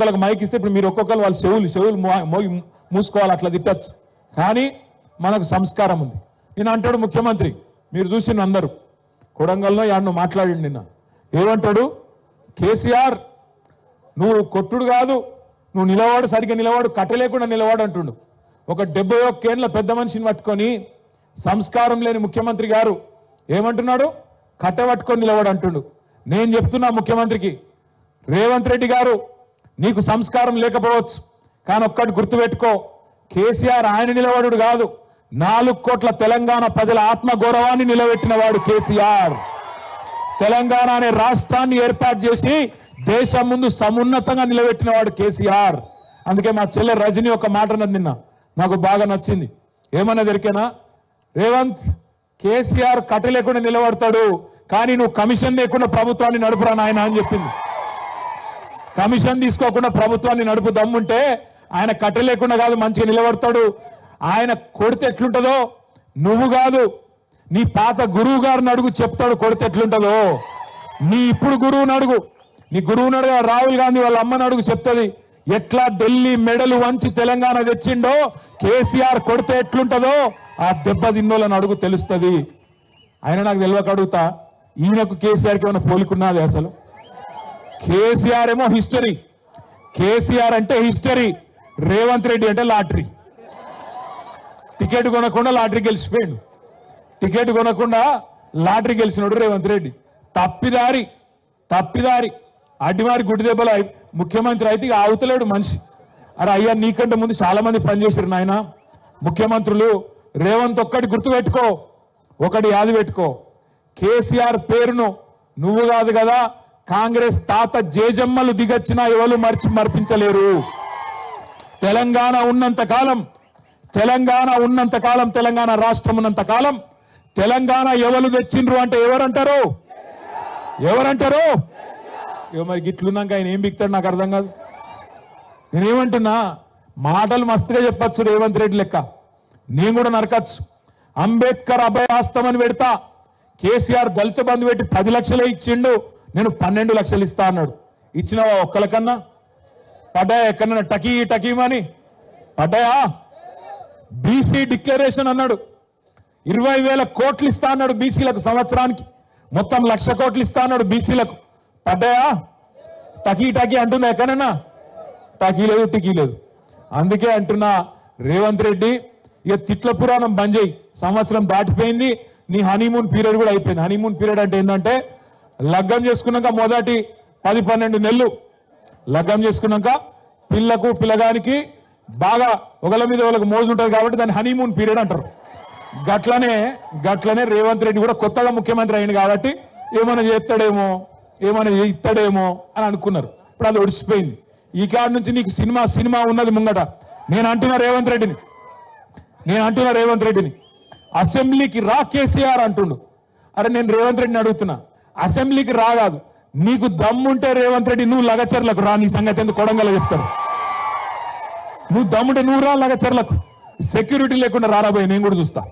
వాళ్ళకి మైక్ ఇస్తే ఇప్పుడు మీరు ఒక్కొక్కరు వాళ్ళ చెవులు మూసుకోవాలి, అట్లా తిట్టచ్చు. కానీ మనకు సంస్కారం ఉంది. నేను అంటాడు ముఖ్యమంత్రి, మీరు చూసిన అందరూ కొడంగల్లో యాడ్ను మాట్లాడండి. నిన్న ఏమంటాడు, కేసీఆర్ నువ్వు కొట్టుడు కాదు, నువ్వు నిలవాడు, సరిగ్గా నిలవాడు, కట్టలేకుండా నిలవాడు అంటుండు. ఒక 71 ఏళ్ల పెద్ద మనిషిని పట్టుకొని సంస్కారం లేని ముఖ్యమంత్రి గారు ఏమంటున్నాడు, కట్ట పట్టుకొని నిలవాడు అంటుండు. నేను చెప్తున్నా ముఖ్యమంత్రికి, రేవంత్ రెడ్డి గారు నీకు సంస్కారం లేకపోవచ్చు, కానీ ఒక్కటి గుర్తుపెట్టుకో, కేసీఆర్ ఆయన నిలబడు కాదు, 4 కోట్ల తెలంగాణ ప్రజల ఆత్మగౌరవాన్ని నిలబెట్టిన వాడు కేసీఆర్. తెలంగాణ అనే రాష్ట్రాన్ని ఏర్పాటు చేసి దేశం ముందు సమున్నతంగా నిలబెట్టిన వాడు కేసీఆర్. అందుకే మా చెల్లె రజని ఒక మాట అన్నది నిన్న, నాకు బాగా నచ్చింది. ఏమన్నా దొరికేనా, రేవంత్ కేసీఆర్ కట్ట లేకుండా నిలబడతాడు, కానీ నువ్వు కమిషన్ లేకుండా ప్రభుత్వాన్ని నడుపురా నాయన అని చెప్పింది. కమిషన్ తీసుకోకుండా ప్రభుత్వాన్ని నడుపు దమ్ముంటే ఆయన కట్ట లేకుండా కాదు మంచిగా నిలబడతాడు. ఆయన కొడితే ఎట్లుంటుందో నువ్వు కాదు, నీ పాత గురువు గారిని అడుగు, చెప్తాడు కొడితే ఎట్లుంటుందో. నీ ఇప్పుడు గురువుని అడుగు, నీ గురువుని అడుగు, రాహుల్ గాంధీ వాళ్ళ అమ్మని అడుగు, చెప్తుంది ఎట్లా ఢిల్లీ మెడలు వంచి తెలంగాణ తెచ్చిండో కేసీఆర్ కొడితే ఎట్లుంటుందో ఆ దెబ్బ తిన్నోళ్ళని అడుగు, తెలుస్తుంది. ఆయన నాకు తెలియక అడుగుతా, ఈయనకు కేసీఆర్కి ఏమైనా పోలికున్నది అసలు? కేసీఆర్ ఏమో హిస్టరీ, కేసీఆర్ అంటే హిస్టరీ, రేవంత్ రెడ్డి అంటే లాటరీ. టికెట్ కొనకుండా లాటరీ గెలిచిపోయాడు, టికెట్ కొనకుండా లాటరీ గెలిచినాడు రేవంత్ రెడ్డి. తప్పిదారి అడ్డివారి గుడ్డి దెబ్బలు ముఖ్యమంత్రి అయితే ఇక ఆవుతలేడు మనిషి. అరే అయ్యా, నీకంటే ముందు చాలా మంది పనిచేశారు నాయన ముఖ్యమంత్రులు. రేవంత్ ఒక్కటి గుర్తుపెట్టుకో, ఒకటి యాది పెట్టుకో, కేసీఆర్ పేరును నువ్వు కాదు కదా, కాంగ్రెస్ తాత జేజమ్మలు దిగచ్చినా ఎవరు మర్పించలేరు. తెలంగాణ ఉన్నంత కాలం, తెలంగాణ రాష్ట్రం ఉన్నంత కాలం తెలంగాణ ఎవరు తెచ్చిండ్రు అంటే ఎవరంటారు? మరి గిట్లున్నాక ఆయన ఏం బిక్తాడు నాకు అర్థం కాదు. నేనేమంటున్నా, మాటలు మస్తుగా చెప్పచ్చు రేవంత్ రెడ్డి లెక్క, నేను కూడా నరకచ్చు. అంబేద్కర్ అభయహస్తం అని పెడతా, కేసీఆర్ దళిత బంధు పెట్టి 10 లక్షలే ఇచ్చిండు, నేను 12 లక్షలు ఇస్తా అన్నాడు. ఇచ్చినవా ఒక్కలకన్నా? పడ్డాయా ఎక్కడన్నా టకీమని పడ్డాయా? బీసీ డిక్లరేషన్ అన్నాడు, 20,000 కోట్లు ఇస్తా అన్నాడు బీసీలకు సంవత్సరానికి, మొత్తం 1,00,000 కోట్లు ఇస్తా అన్నాడు బీసీలకు. పడ్డాయా? టకీ అంటుందా ఎక్కడన్నా? టకీ లేదు. అందుకే అంటున్నా రేవంత్ రెడ్డి, ఇక తిట్ల పురాణం బంద్ చేయి. సంవత్సరం దాటిపోయింది, నీ హనీమూన్ పీరియడ్ కూడా అయిపోయింది. హనీమూన్ పీరియడ్ అంటే ఏంటంటే, లగ్గం చేసుకున్నాక మొదటి 10-12 నెలలు లగ్గం చేసుకున్నాక పిల్లకు పిల్లగానికి బాగా ఒకళ్ళ మీద వాళ్ళకి మోజు ఉంటుంది కాబట్టి దాన్ని హనీమూన్ పీరియడ్ అంటారు. గట్లనే రేవంత్ రెడ్డి కూడా కొత్తగా ముఖ్యమంత్రి అయింది కాబట్టి ఏమైనా చేస్తాడేమో, ఏమైనా ఇస్తాడేమో అని అనుకున్నారు. ఇప్పుడు అది ఒడిసిపోయింది. ఈ కాడి నుంచి నీకు సినిమా ఉన్నది ముంగట. నేను అంటున్నా రేవంత్ రెడ్డిని అసెంబ్లీకి రా కేసీఆర్ అంటుండు. అరే నేను రేవంత్ రెడ్డిని అడుగుతున్నా, అసెంబ్లీకి రాగాదు, నీకు దమ్ముంటే రేవంత్ రెడ్డి నువ్వు లగచర్లకు రా, నీ సంగతి ఎందుకు కొడంగల్లో చెప్తారు. నువ్వు దమ్ముంటే నువ్వు రా లగచర్లకు, సెక్యూరిటీ లేకుండా రారాబోయే నేను కూడా చూస్తా.